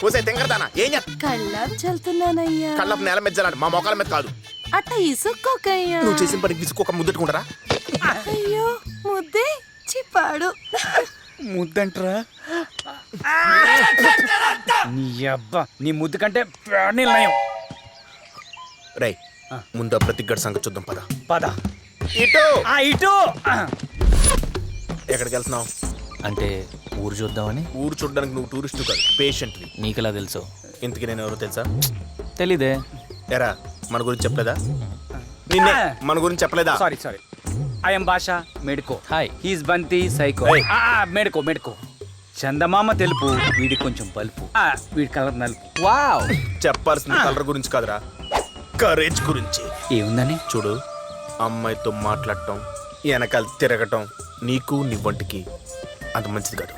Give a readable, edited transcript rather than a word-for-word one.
పోసే తింగరదానా ఏం కళ్ళాప్ చల్తున్నానయ్యా. కళ్ళపు నేల మీద జలాడు మా మొక్కల మీద కాదు. అట్ట ఇసుక్కోకయ్యా. నువ్వు చేసిన పనికి విసుకోక ముద్దెట్టుకుంటారా? అయ్యో ముద్దే చిప్పాడు. ముద్దంటరా నీ అబ్బా, నీ ముద్దు కంటే ప్రాణీలు నయం. రై ముందు ప్రతిగడ సంగతి చూద్దాం పద. పద ఇటు ఇటు. ఎక్కడికి వెళ్తున్నావు? అంటే ఊరు చూద్దామని. ఊరు చూడడానికి నువ్వు టూరిస్ట్ కాదు, పేషెంట్వి. నీకెలా తెలుసు? ఇంతకీ నేను ఎవరో తెలుసా? తెలీదే. ఎరా మన గురించి చెప్పలేదా? నిన్నే మన గురించి చెప్పలేదా? Sorry sorry, I'm Bhasha medico. Hi. He's Bunty psycho. Hey. Medico medico. చందమామ తెలుపు, వీడి కొంచెం పలుపు, వీడి కలర్ నలుపు. వావ్. చెప్పాల్సిన కలర్ గురించి కాదురా, కరేజ్ గురించి. ఏముందని? చూడు, అమ్మాయితో మాట్లాడటం, వెనకాల తిరగటం నీకు నీ వంటికి అంత మంచిది కాదు.